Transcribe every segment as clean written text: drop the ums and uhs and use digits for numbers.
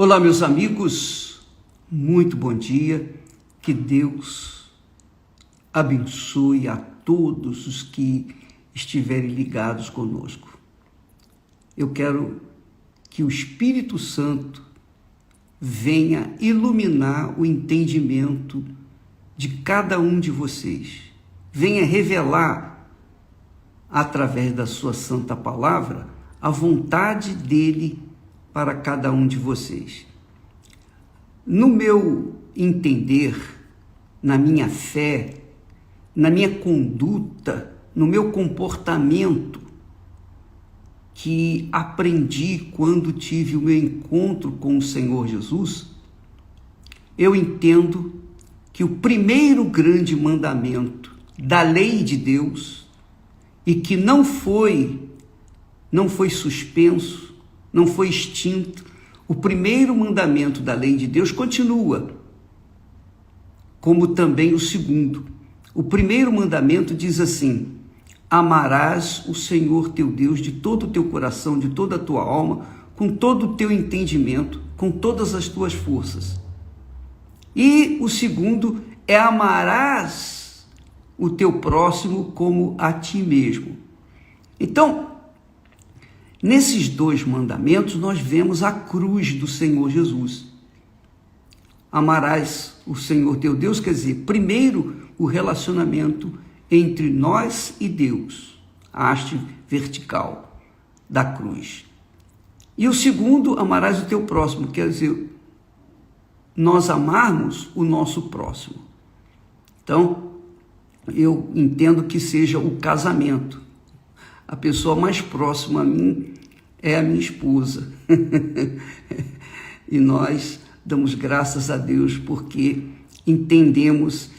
Olá, meus amigos, muito bom dia, que Deus abençoe a todos os que estiverem ligados conosco. Eu quero que o Espírito Santo venha iluminar o entendimento de cada um de vocês, venha revelar, através da sua santa palavra, a vontade dele para cada um de vocês. No meu entender, na minha fé, na minha conduta, no meu comportamento, que aprendi quando tive o meu encontro com o Senhor Jesus, eu entendo que o primeiro grande mandamento da lei de Deus, e que não foi suspenso, não foi extinto, o primeiro mandamento da lei de Deus continua, como também o segundo. O primeiro mandamento diz assim: amarás o Senhor teu Deus de todo o teu coração, de toda a tua alma, com todo o teu entendimento, com todas as tuas forças. E o segundo é: amarás o teu próximo como a ti mesmo. Então, nesses dois mandamentos, nós vemos a cruz do Senhor Jesus. Amarás o Senhor teu Deus, quer dizer, primeiro o relacionamento entre nós e Deus, a haste vertical da cruz. E o segundo, amarás o teu próximo, quer dizer, nós amarmos o nosso próximo. Então, eu entendo que seja o casamento. A pessoa mais próxima a mim é a minha esposa. E nós damos graças a Deus porque entendemos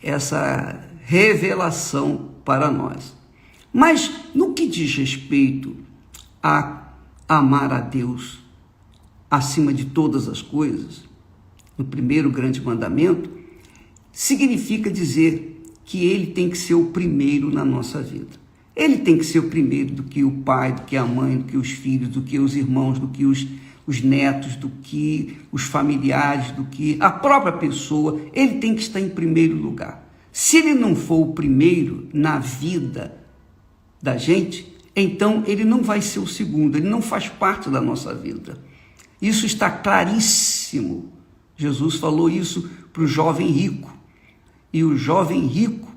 essa revelação para nós. Mas no que diz respeito a amar a Deus acima de todas as coisas, no primeiro grande mandamento, significa dizer que ele tem que ser o primeiro na nossa vida. Ele tem que ser o primeiro do que o pai, do que a mãe, do que os filhos, do que os irmãos, do que os netos, do que os familiares, do que a própria pessoa. Ele tem que estar em primeiro lugar. Se ele não for o primeiro na vida da gente, então ele não vai ser o segundo, ele não faz parte da nossa vida. Isso está claríssimo. Jesus falou isso para o jovem rico. E o jovem rico,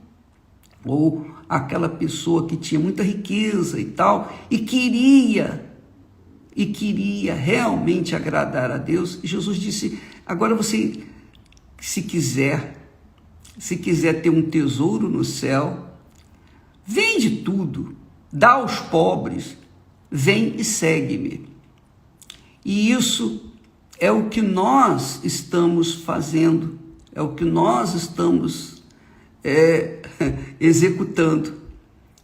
ou aquela pessoa que tinha muita riqueza e tal, e queria realmente agradar a Deus, e Jesus disse: agora você, se quiser ter um tesouro no céu, vende tudo, dá aos pobres, vem e segue-me. E isso é o que nós estamos fazendo, é o que nós estamos executando,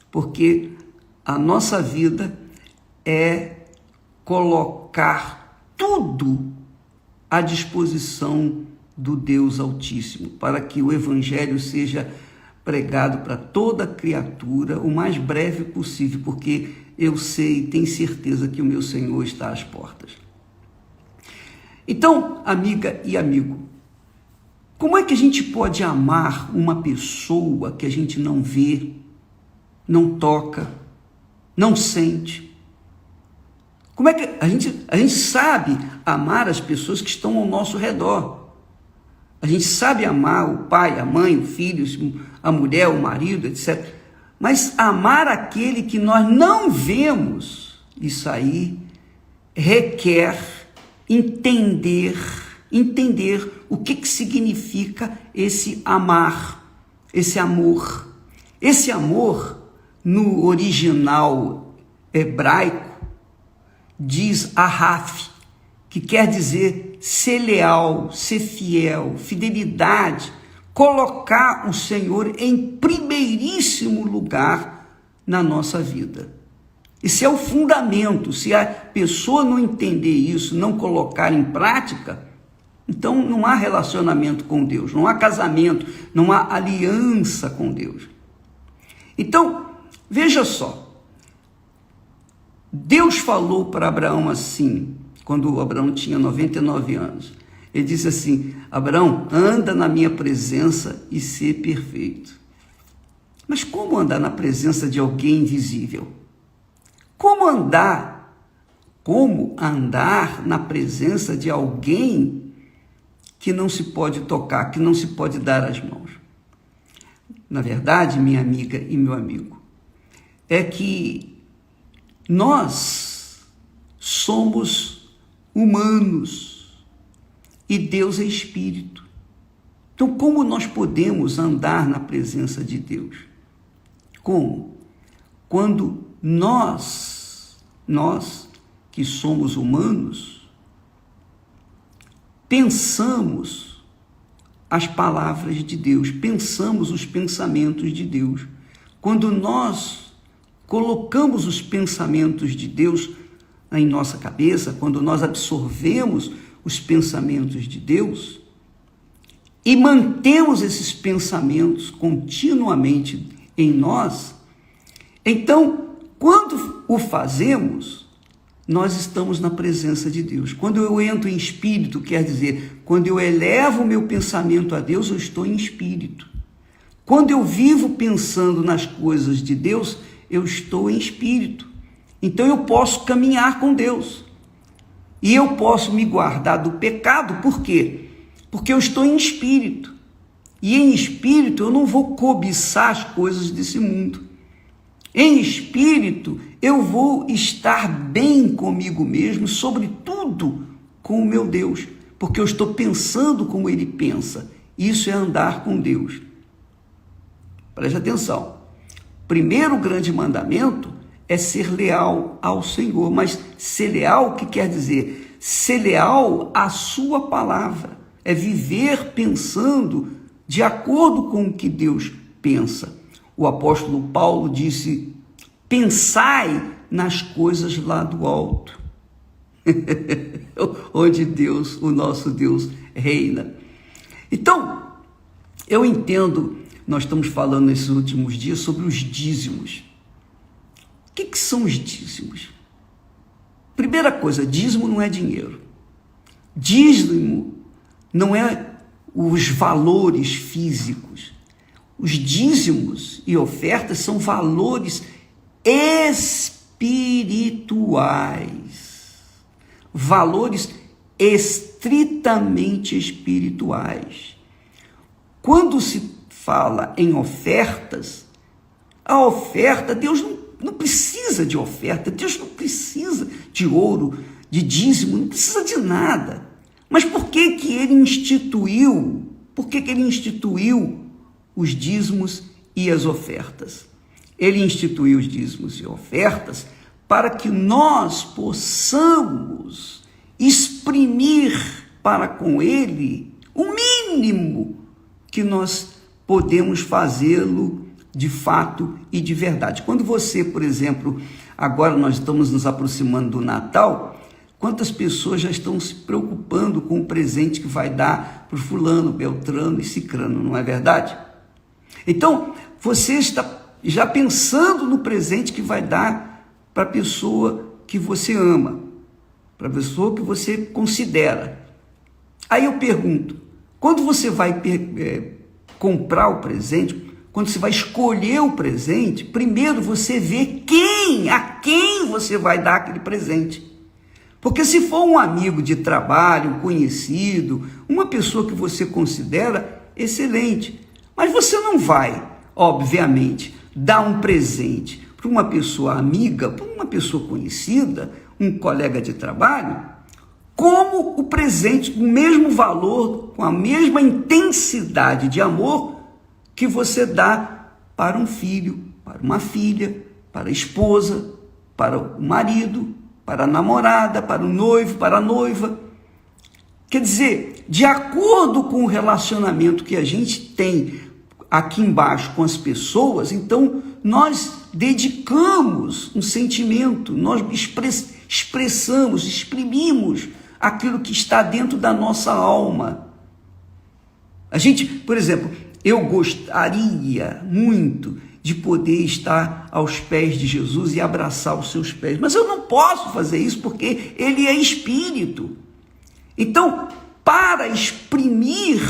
porque a nossa vida é colocar tudo à disposição do Deus Altíssimo, para que o Evangelho seja pregado para toda criatura o mais breve possível, porque eu sei e tenho certeza que o meu Senhor está às portas. Então, amiga e amigo, como é que a gente pode amar uma pessoa que a gente não vê, não toca, não sente? Como é que a gente sabe amar as pessoas que estão ao nosso redor? A gente sabe amar o pai, a mãe, o filho, a mulher, o marido, etc. Mas amar aquele que nós não vemos, isso aí requer entender o que significa esse amar, esse amor. Esse amor, no original hebraico, diz ahaf, que quer dizer ser leal, ser fiel, fidelidade, colocar o Senhor em primeiríssimo lugar na nossa vida. Esse é o fundamento. Se a pessoa não entender isso, não colocar em prática, então não há relacionamento com Deus, não há casamento, não há aliança com Deus. Então, veja só, Deus falou para Abraão assim: quando Abraão tinha 99 anos. Ele disse assim: Abraão, anda na minha presença e ser perfeito. Mas como andar na presença de alguém invisível? Como andar na presença de alguém que não se pode tocar, que não se pode dar as mãos? Na verdade, minha amiga e meu amigo, é que nós somos humanos e Deus é espírito. Então, como nós podemos andar na presença de Deus? Como? Quando nós que somos humanos, pensamos as palavras de Deus, pensamos os pensamentos de Deus. Quando nós colocamos os pensamentos de Deus em nossa cabeça, quando nós absorvemos os pensamentos de Deus e mantemos esses pensamentos continuamente em nós, então, quando o fazemos, nós estamos na presença de Deus. Quando eu entro em espírito, quer dizer, quando eu elevo o meu pensamento a Deus, eu estou em espírito. Quando eu vivo pensando nas coisas de Deus, eu estou em espírito. Então eu posso caminhar com Deus. E eu posso me guardar do pecado, por quê? Porque eu estou em espírito. E em espírito eu não vou cobiçar as coisas desse mundo. Em espírito eu vou estar bem comigo mesmo, sobretudo com o meu Deus, porque eu estou pensando como Ele pensa. Isso é andar com Deus. Preste atenção. Primeiro grande mandamento é ser leal ao Senhor. Mas ser leal, o que quer dizer? Ser leal à sua palavra. É viver pensando de acordo com o que Deus pensa. O apóstolo Paulo disse: pensai nas coisas lá do alto, onde Deus, o nosso Deus, reina. Então, eu entendo, nós estamos falando nesses últimos dias sobre os dízimos. O que são os dízimos? Primeira coisa, dízimo não é dinheiro. Dízimo não é os valores físicos. Os dízimos e ofertas são valores espirituais. Valores estritamente espirituais. Quando se fala em ofertas, a oferta, Deus não precisa de oferta, Deus não precisa de ouro, de dízimo, não precisa de nada. Mas por que que Ele instituiu? Por que que Ele instituiu os dízimos e as ofertas? Ele instituiu os dízimos e ofertas para que nós possamos exprimir para com Ele o mínimo que nós podemos fazê-lo de fato e de verdade. Quando você, por exemplo, agora nós estamos nos aproximando do Natal, quantas pessoas já estão se preocupando com o presente que vai dar para o fulano, beltrano e cicrano, não é verdade? Então, você está já pensando no presente que vai dar para a pessoa que você ama, para a pessoa que você considera. Aí eu pergunto, quando você vai comprar o presente, quando você vai escolher o presente, primeiro você vê a quem você vai dar aquele presente. Porque se for um amigo de trabalho, um conhecido, uma pessoa que você considera, excelente. Mas você não vai, obviamente, dar um presente para uma pessoa amiga, para uma pessoa conhecida, um colega de trabalho, como o presente, com o mesmo valor, com a mesma intensidade de amor que você dá para um filho, para uma filha, para a esposa, para o marido, para a namorada, para o noivo, para a noiva. Quer dizer, de acordo com o relacionamento que a gente tem aqui embaixo com as pessoas, então nós dedicamos um sentimento, nós expressamos, exprimimos aquilo que está dentro da nossa alma. A gente, por exemplo, eu gostaria muito de poder estar aos pés de Jesus e abraçar os seus pés. Mas eu não posso fazer isso porque ele é espírito. Então, para exprimir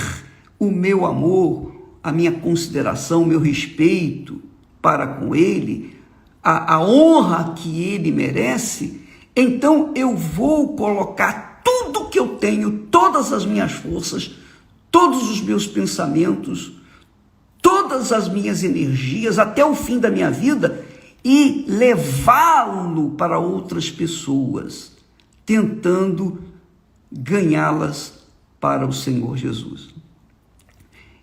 o meu amor, a minha consideração, o meu respeito para com ele, a honra que ele merece, então eu vou colocar tudo que eu tenho, todas as minhas forças, todos os meus pensamentos, todas as minhas energias, até o fim da minha vida, e levá-lo para outras pessoas, tentando ganhá-las para o Senhor Jesus.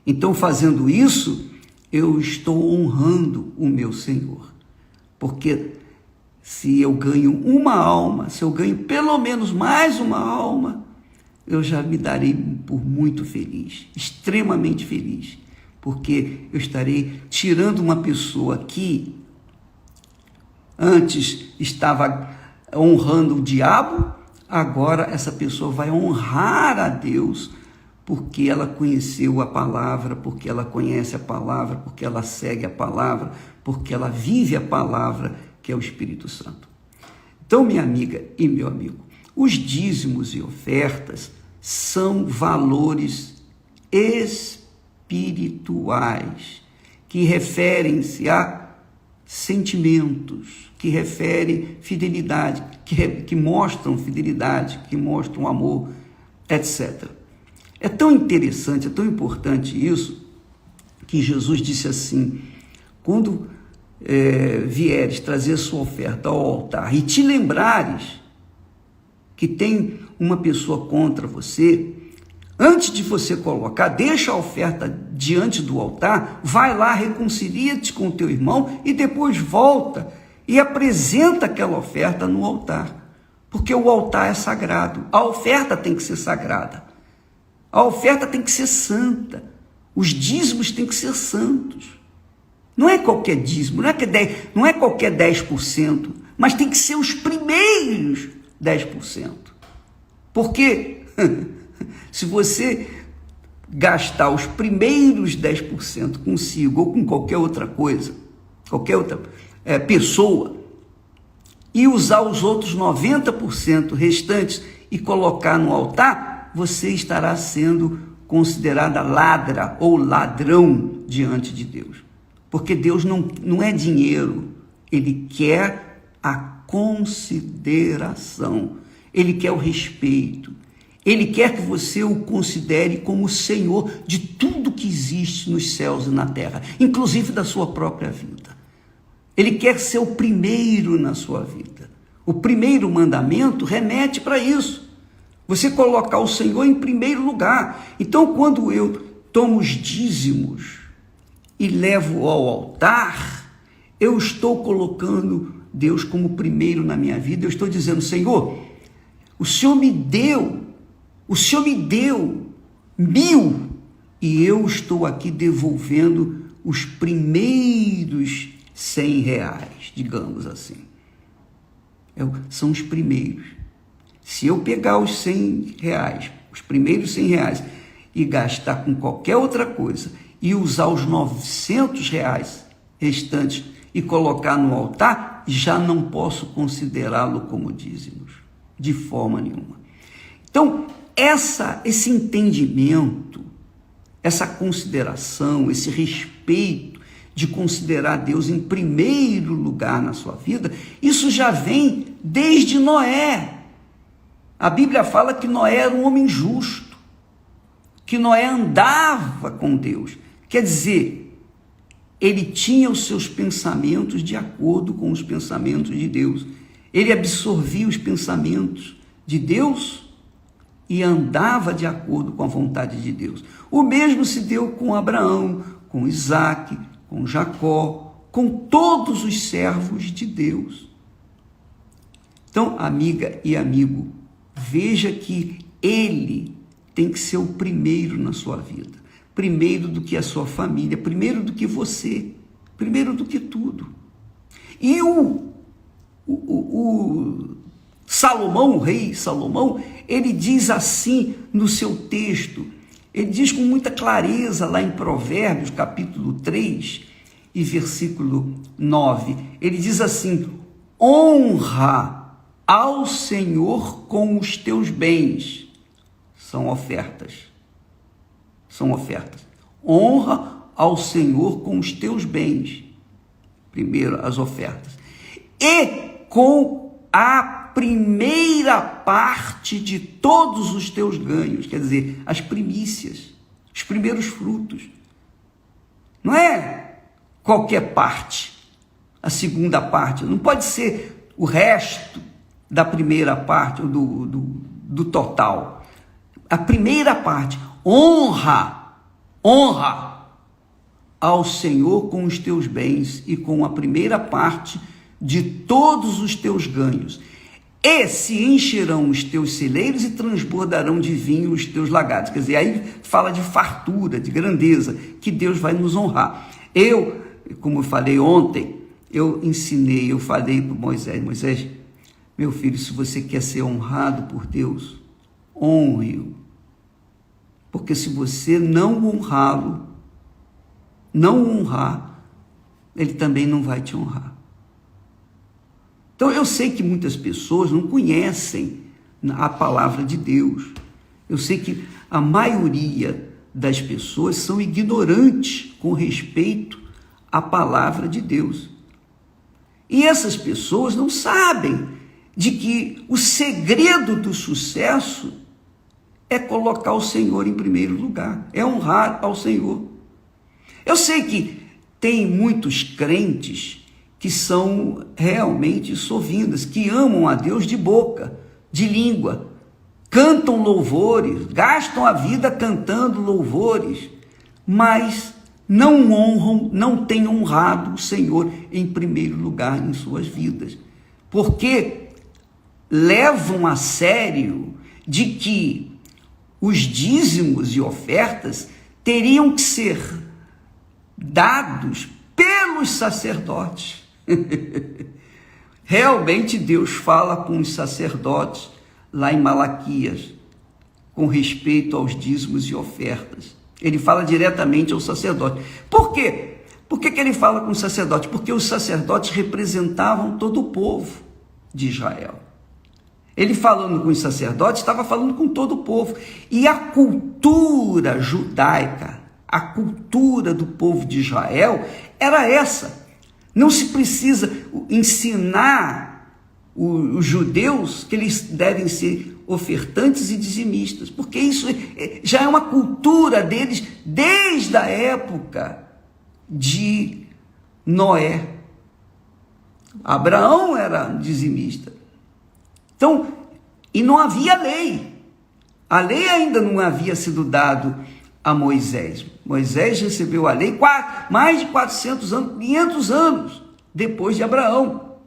Então, fazendo isso, eu estou honrando o meu Senhor, porque se eu ganho uma alma, se eu ganho pelo menos mais uma alma, eu já me darei por muito feliz, extremamente feliz, porque eu estarei tirando uma pessoa que antes estava honrando o diabo, agora essa pessoa vai honrar a Deus, porque ela conheceu a palavra, porque ela conhece a palavra, porque ela segue a palavra, porque ela vive a palavra, que é o Espírito Santo. Então, minha amiga e meu amigo, os dízimos e ofertas são valores espirituais que referem-se a sentimentos, que referem fidelidade, que mostram fidelidade, que mostram amor, etc. É tão interessante, é tão importante isso, que Jesus disse assim: quando vieres trazer sua oferta ao altar e te lembrares que tem uma pessoa contra você, antes de você colocar, deixa a oferta diante do altar, vai lá, reconcilia-te com o teu irmão e depois volta e apresenta aquela oferta no altar, porque o altar é sagrado, a oferta tem que ser sagrada, a oferta tem que ser santa, os dízimos têm que ser santos. Não é qualquer dízimo, não é qualquer 10%, mas tem que ser os primeiros 10%. Porque se você gastar os primeiros 10% consigo ou com qualquer outra coisa, qualquer outra pessoa, e usar os outros 90% restantes e colocar no altar, você estará sendo considerada ladra ou ladrão diante de Deus. Porque Deus não é dinheiro, Ele quer a consideração, Ele quer o respeito, Ele quer que você o considere como o Senhor de tudo que existe nos céus e na terra, inclusive da sua própria vida. Ele quer ser o primeiro na sua vida. O primeiro mandamento remete para isso, você colocar o Senhor em primeiro lugar. Então, quando eu tomo os dízimos e levo ao altar, eu estou colocando Deus como primeiro na minha vida. Eu estou dizendo: Senhor, o Senhor me deu 1.000 e eu estou aqui devolvendo os primeiros R$100, digamos assim. São os primeiros. Se eu pegar os R$100, os primeiros R$100 e gastar com qualquer outra coisa e usar os R$900 restantes e colocar no altar, já não posso considerá-lo como dízimos, de forma nenhuma. Então, esse entendimento, essa consideração, esse respeito de considerar Deus em primeiro lugar na sua vida, isso já vem desde Noé. A Bíblia fala que Noé era um homem justo, que Noé andava com Deus. Quer dizer, ele tinha os seus pensamentos de acordo com os pensamentos de Deus. Ele absorvia os pensamentos de Deus e andava de acordo com a vontade de Deus. O mesmo se deu com Abraão, com Isaac, com Jacó, com todos os servos de Deus. Então, amiga e amigo, veja que ele tem que ser o primeiro na sua vida. Primeiro do que a sua família, primeiro do que você, primeiro do que tudo. E o Salomão, o rei Salomão, ele diz assim no seu texto, ele diz com muita clareza lá em Provérbios, capítulo 3, e versículo 9, ele diz assim: honra ao Senhor com os teus bens. São ofertas. São ofertas. Honra ao Senhor com os teus bens. Primeiro, as ofertas. E com a primeira parte de todos os teus ganhos, quer dizer, as primícias, os primeiros frutos. Não é qualquer parte, a segunda parte, não pode ser o resto da primeira parte, do total. A primeira parte, honra ao Senhor com os teus bens e com a primeira parte de todos os teus ganhos. E se encherão os teus celeiros e transbordarão de vinho os teus lagares. Quer dizer, aí fala de fartura, de grandeza, que Deus vai nos honrar. Eu, como eu falei ontem, eu falei para Moisés, meu filho, se você quer ser honrado por Deus, honre-o. Porque se você não honrá-lo, não honrar, ele também não vai te honrar. Então eu sei que muitas pessoas não conhecem a palavra de Deus. Eu sei que a maioria das pessoas são ignorantes com respeito à palavra de Deus. E essas pessoas não sabem de que o segredo do sucesso é colocar o Senhor em primeiro lugar, é honrar ao Senhor. Eu sei que tem muitos crentes que são realmente sovindas, que amam a Deus de boca, de língua, cantam louvores, gastam a vida cantando louvores, mas não honram, não têm honrado o Senhor em primeiro lugar em suas vidas, porque levam a sério de que os dízimos e ofertas teriam que ser dados pelos sacerdotes. Realmente Deus fala com os sacerdotes lá em Malaquias com respeito aos dízimos e ofertas. Ele fala diretamente ao sacerdote. Por quê? Por que ele fala com os sacerdotes? Porque os sacerdotes representavam todo o povo de Israel. Ele falando com os sacerdotes, estava falando com todo o povo. E a cultura judaica, a cultura do povo de Israel era essa. Não se precisa ensinar os judeus que eles devem ser ofertantes e dizimistas, porque isso já é uma cultura deles desde a época de Noé. Abraão era dizimista. Então, e não havia lei. A lei ainda não havia sido dada a Moisés. Moisés recebeu a lei mais de 400 anos, 500 anos depois de Abraão.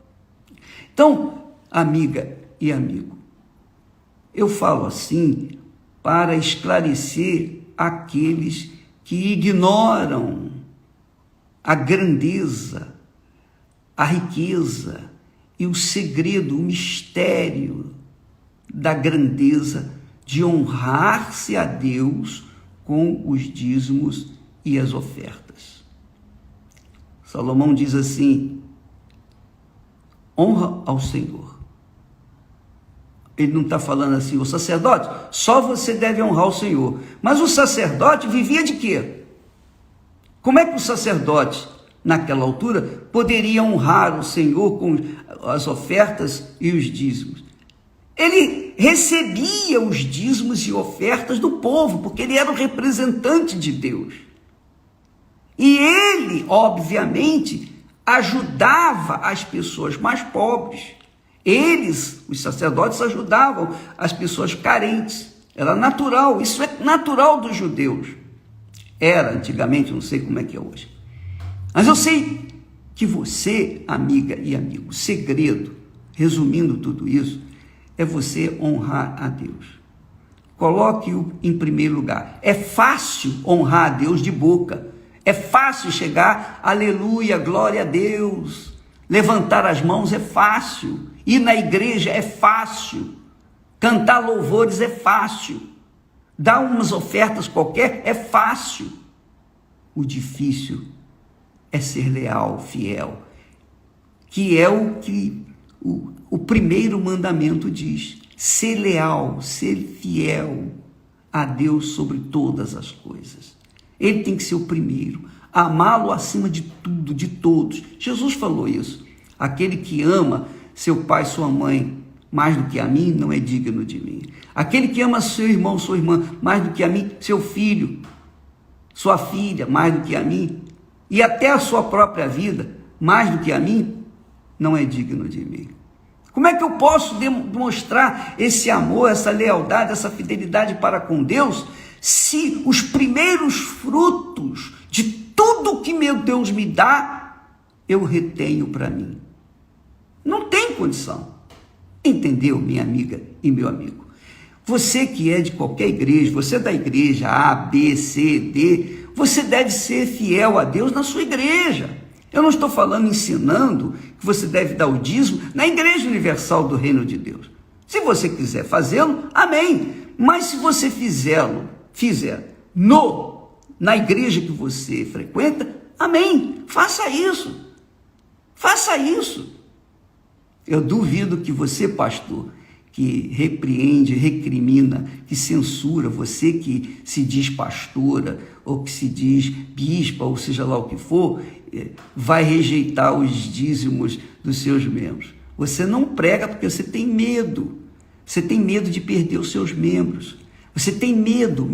Então, amiga e amigo, eu falo assim para esclarecer aqueles que ignoram a grandeza, a riqueza e o segredo, o mistério da grandeza de honrar-se a Deus com os dízimos e as ofertas. Salomão diz assim: honra ao Senhor. Ele não está falando assim, o sacerdote, só você deve honrar o Senhor. Mas o sacerdote vivia de quê? Como é que o sacerdote, naquela altura, poderia honrar o Senhor com as ofertas e os dízimos? Ele recebia os dízimos e ofertas do povo, porque ele era o representante de Deus. E ele, obviamente, ajudava as pessoas mais pobres. Eles, os sacerdotes, ajudavam as pessoas carentes. Era natural, isso é natural dos judeus. Era antigamente, não sei como é que é hoje. Mas eu sei que você, amiga e amigo, o segredo, resumindo tudo isso, é você honrar a Deus. Coloque-o em primeiro lugar. É fácil honrar a Deus de boca. É fácil chegar, aleluia, glória a Deus. Levantar as mãos é fácil. Ir na igreja é fácil. Cantar louvores é fácil. Dar umas ofertas qualquer é fácil. O difícil é ser leal, fiel, que é o que o primeiro mandamento diz: ser leal, ser fiel a Deus sobre todas as coisas. Ele tem que ser o primeiro, amá-lo acima de tudo, de todos. Jesus falou isso: aquele que ama seu pai, sua mãe, mais do que a mim, não é digno de mim. Aquele que ama seu irmão, sua irmã, mais do que a mim, seu filho, sua filha, mais do que a mim, e até a sua própria vida, mais do que a mim, não é digno de mim. Como é que eu posso demonstrar esse amor, essa lealdade, essa fidelidade para com Deus, se os primeiros frutos de tudo que meu Deus me dá, eu retenho para mim? Não tem condição. Entendeu, minha amiga e meu amigo? Você que é de qualquer igreja, você é da igreja A, B, C, D, você deve ser fiel a Deus na sua igreja. Eu não estou falando, ensinando que você deve dar o dízimo na Igreja Universal do Reino de Deus. Se você quiser fazê-lo, amém. Mas se você fizer na igreja que você frequenta, amém. Faça isso. Faça isso. Eu duvido que você, pastor, que repreende, recrimina, que censura, você que se diz pastora, ou que se diz bispa, ou seja lá o que for, vai rejeitar os dízimos dos seus membros. Você não prega porque você tem medo. Você tem medo de perder os seus membros. Você tem medo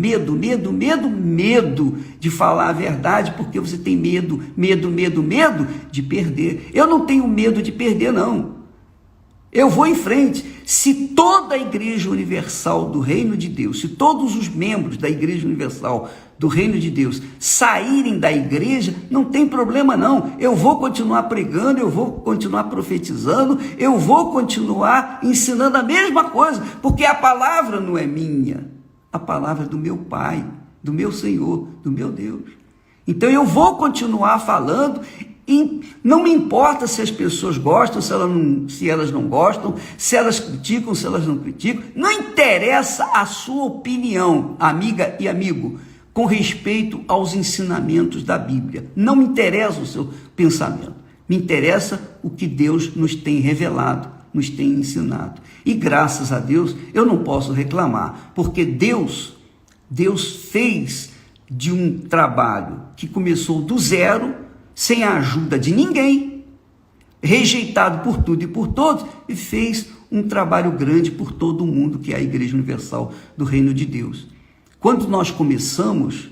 de falar a verdade, porque você tem medo de perder. Eu não tenho medo de perder, não. Eu vou em frente. Se toda a Igreja Universal do Reino de Deus, se todos os membros da Igreja Universal do Reino de Deus saírem da igreja, não tem problema não. Eu vou continuar pregando, eu vou continuar profetizando, eu vou continuar ensinando a mesma coisa, porque a palavra não é minha, a palavra é do meu Pai, do meu Senhor, do meu Deus. Então eu vou continuar falando. E não me importa se as pessoas gostam, se elas não gostam, se elas criticam, se elas não criticam. Não interessa a sua opinião, amiga e amigo, com respeito aos ensinamentos da Bíblia. Não me interessa o seu pensamento. Me interessa o que Deus nos tem revelado, nos tem ensinado. E graças a Deus eu não posso reclamar, porque Deus fez de um trabalho que começou do zero, sem a ajuda de ninguém, rejeitado por tudo e por todos, e fez um trabalho grande por todo mundo, que é a Igreja Universal do Reino de Deus. Quando nós começamos,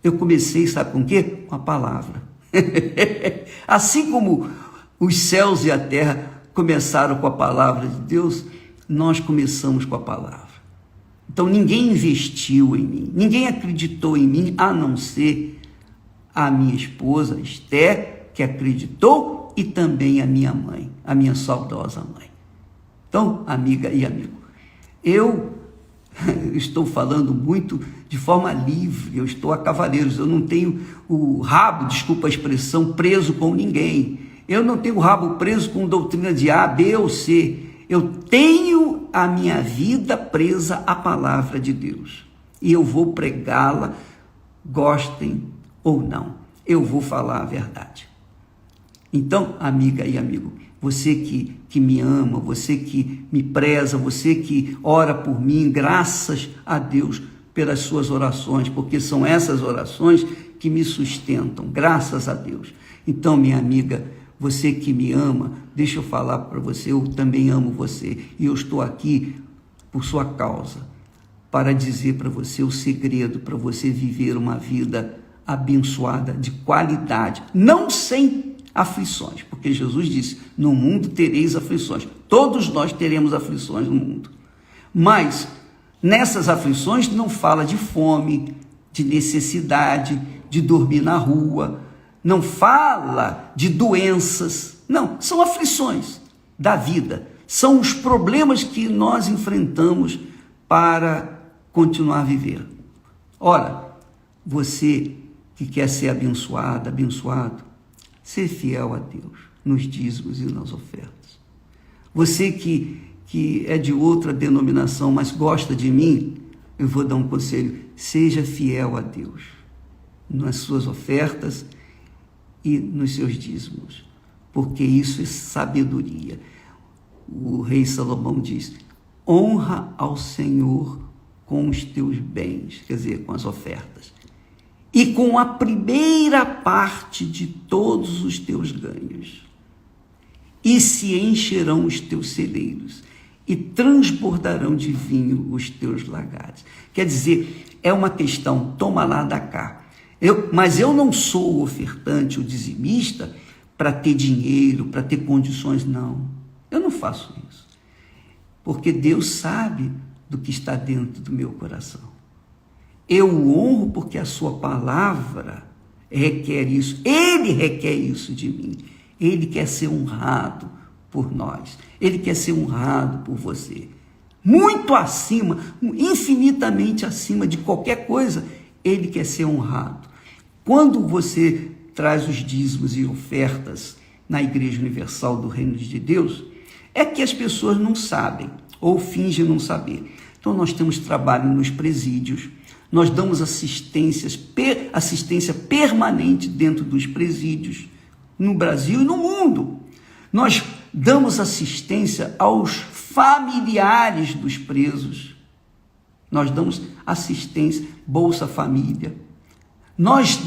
eu comecei, sabe com o quê? Com a palavra. Assim como os céus e a terra começaram com a palavra de Deus, nós começamos com a palavra. Então ninguém investiu em mim, ninguém acreditou em mim, a não ser a minha esposa, Esther, que acreditou, e também a minha mãe, a minha saudosa mãe. Então, amiga e amigo, eu estou falando muito de forma livre, eu estou a cavaleiros, eu não tenho o rabo, desculpa a expressão, preso com ninguém. Eu não tenho o rabo preso com doutrina de A, B ou C. Eu tenho a minha vida presa à palavra de Deus. E eu vou pregá-la, gostem ou não, eu vou falar a verdade. Então, amiga e amigo, você que me ama, você que me preza, você que ora por mim, graças a Deus pelas suas orações, porque são essas orações que me sustentam, graças a Deus. Então, minha amiga, você que me ama, deixa eu falar para você, eu também amo você, e eu estou aqui por sua causa, para dizer para você o segredo para você viver uma vida abençoada, de qualidade, não sem aflições, porque Jesus disse, no mundo tereis aflições, todos nós teremos aflições no mundo, mas nessas aflições não fala de fome, de necessidade, de dormir na rua, não fala de doenças, não, são aflições da vida, são os problemas que nós enfrentamos para continuar a viver. Ora, você que quer ser abençoado, ser fiel a Deus nos dízimos e nas ofertas. Você que é de outra denominação, mas gosta de mim, eu vou dar um conselho: seja fiel a Deus nas suas ofertas e nos seus dízimos, porque isso é sabedoria. O rei Salomão diz: honra ao Senhor com os teus bens, quer dizer, com as ofertas, e com a primeira parte de todos os teus ganhos, e se encherão os teus celeiros, e transbordarão de vinho os teus lagares. Quer dizer, é uma questão, toma lá, dá cá. Mas eu não sou o ofertante, o dizimista, para ter dinheiro, para ter condições, não. Eu não faço isso. Porque Deus sabe do que está dentro do meu coração. Eu o honro porque a sua palavra requer isso. Ele requer isso de mim. Ele quer ser honrado por nós. Ele quer ser honrado por você. Muito acima, infinitamente acima de qualquer coisa, ele quer ser honrado. Quando você traz os dízimos e ofertas na Igreja Universal do Reino de Deus, é que as pessoas não sabem, ou fingem não saber. Então nós temos trabalho nos presídios, nós damos assistência permanente dentro dos presídios, no Brasil e no mundo. Nós damos assistência aos familiares dos presos. Nós damos assistência, Bolsa Família. Nós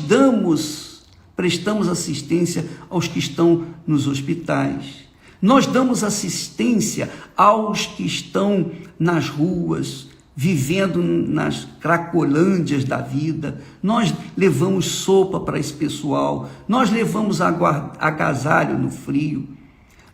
prestamos assistência aos que estão nos hospitais. Nós damos assistência aos que estão nas ruas, vivendo nas cracolândias da vida. Nós levamos sopa para esse pessoal. Nós levamos agasalho no frio.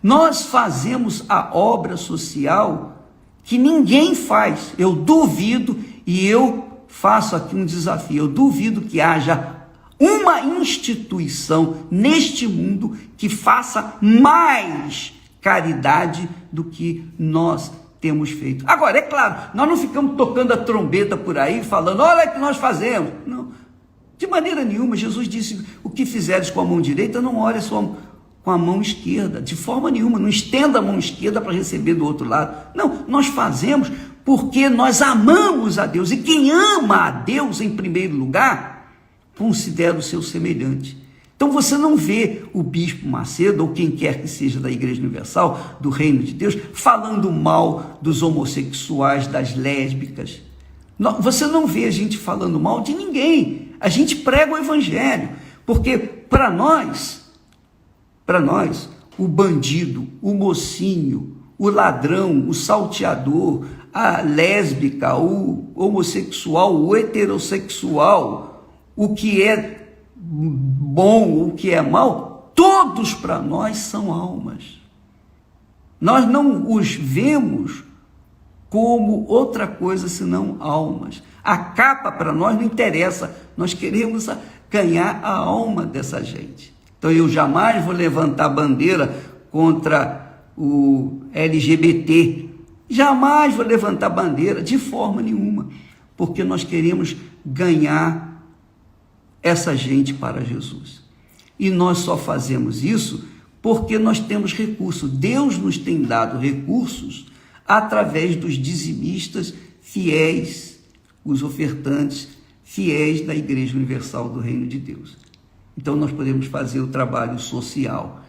Nós fazemos a obra social que ninguém faz. Eu duvido, e eu faço aqui um desafio, eu duvido que haja uma instituição neste mundo que faça mais caridade do que nós temos feito. Agora, é claro, nós não ficamos tocando a trombeta por aí, falando, olha o que nós fazemos. Não, de maneira nenhuma. Jesus disse, o que fizeres com a mão direita, não olhe só com a mão esquerda, de forma nenhuma, não estenda a mão esquerda para receber do outro lado. Não, nós fazemos porque nós amamos a Deus, e quem ama a Deus em primeiro lugar, considera o seu semelhante. Então você não vê o bispo Macedo, ou quem quer que seja da Igreja Universal, do Reino de Deus, falando mal dos homossexuais, das lésbicas. Você não vê a gente falando mal de ninguém. A gente prega o Evangelho, porque para nós, o bandido, o mocinho, o ladrão, o salteador, a lésbica, o homossexual, o heterossexual, o que é bom, o que é mal, todos para nós são almas. Nós não os vemos como outra coisa senão almas. A capa para nós não interessa, nós queremos ganhar a alma dessa gente. Então eu jamais vou levantar bandeira contra o LGBT, jamais vou levantar bandeira de forma nenhuma, porque nós queremos ganhar essa gente para Jesus. E nós só fazemos isso porque nós temos recursos. Deus nos tem dado recursos através dos dizimistas fiéis, os ofertantes fiéis da Igreja Universal do Reino de Deus. Então nós podemos fazer o trabalho social.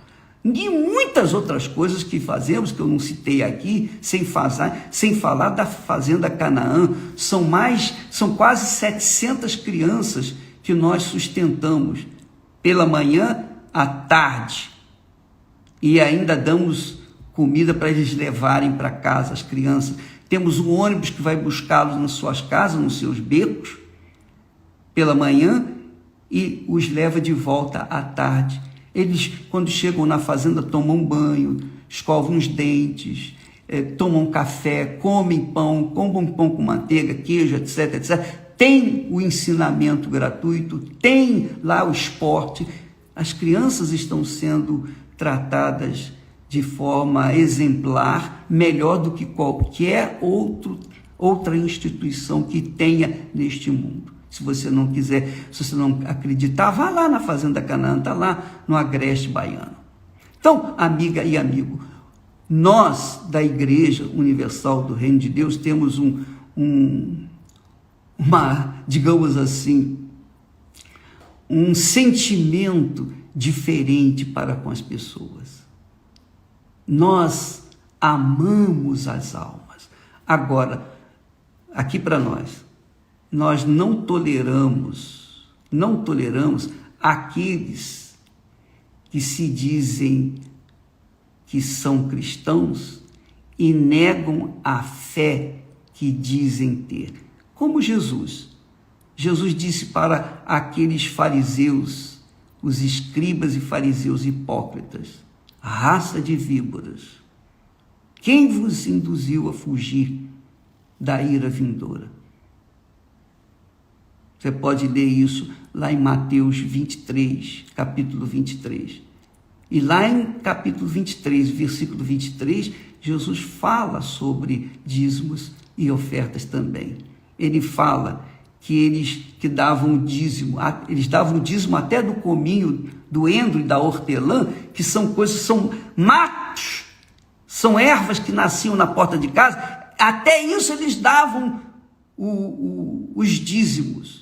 E muitas outras coisas que fazemos, que eu não citei aqui, sem falar da Fazenda Canaã, são quase 700 crianças que nós sustentamos pela manhã à tarde, e ainda damos comida para eles levarem para casa, as crianças. Temos um ônibus que vai buscá-los nas suas casas, nos seus becos, pela manhã, e os leva de volta à tarde. Eles, quando chegam na fazenda, tomam banho, escovam os dentes, tomam café, comem pão com manteiga, queijo, etc, etc. Tem o ensinamento gratuito, tem lá o esporte. As crianças estão sendo tratadas de forma exemplar, melhor do que qualquer outra instituição que tenha neste mundo. Se você não quiser, se você não acreditar, vá lá na Fazenda Canaã, está lá no Agreste Baiano. Então, amiga e amigo, nós da Igreja Universal do Reino de Deus temos digamos assim, um sentimento diferente para com as pessoas. Nós amamos as almas. Agora, aqui para nós não toleramos aqueles que se dizem que são cristãos e negam a fé que dizem ter. Como Jesus disse para aqueles fariseus, os escribas e fariseus hipócritas: raça de víboras, quem vos induziu a fugir da ira vindoura? Você pode ler isso lá em Mateus 23, capítulo 23. E lá em capítulo 23, versículo 23, Jesus fala sobre dízimos e ofertas também. Ele fala que eles que davam o dízimo, eles davam o dízimo até do cominho, do endro e da hortelã, que são coisas, são matos, são ervas que nasciam na porta de casa, até isso eles davam os dízimos.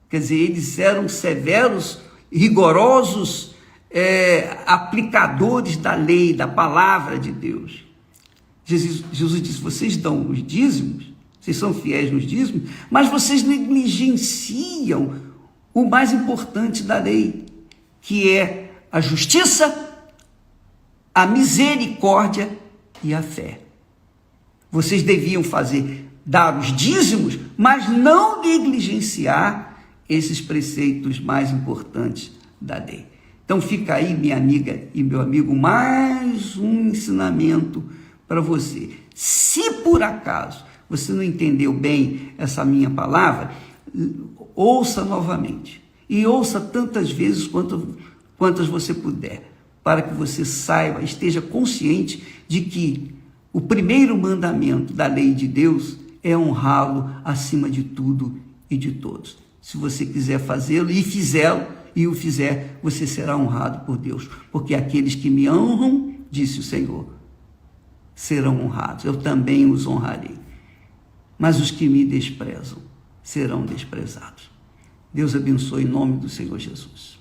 Quer dizer, eles eram severos, rigorosos, aplicadores da lei, da palavra de Deus. Jesus disse: vocês dão os dízimos, vocês são fiéis nos dízimos, mas vocês negligenciam o mais importante da lei, que é a justiça, a misericórdia e a fé. Vocês deviam dar os dízimos, mas não negligenciar esses preceitos mais importantes da lei. Então fica aí, minha amiga e meu amigo, mais um ensinamento para você. Se por acaso você não entendeu bem essa minha palavra, ouça novamente. E ouça tantas vezes quantas você puder, para que você saiba, esteja consciente de que o primeiro mandamento da lei de Deus é honrá-lo acima de tudo e de todos. Se você quiser fazê-lo e o fizer, você será honrado por Deus. Porque aqueles que me honram, disse o Senhor, serão honrados. Eu também os honrarei. Mas os que me desprezam serão desprezados. Deus abençoe em nome do Senhor Jesus.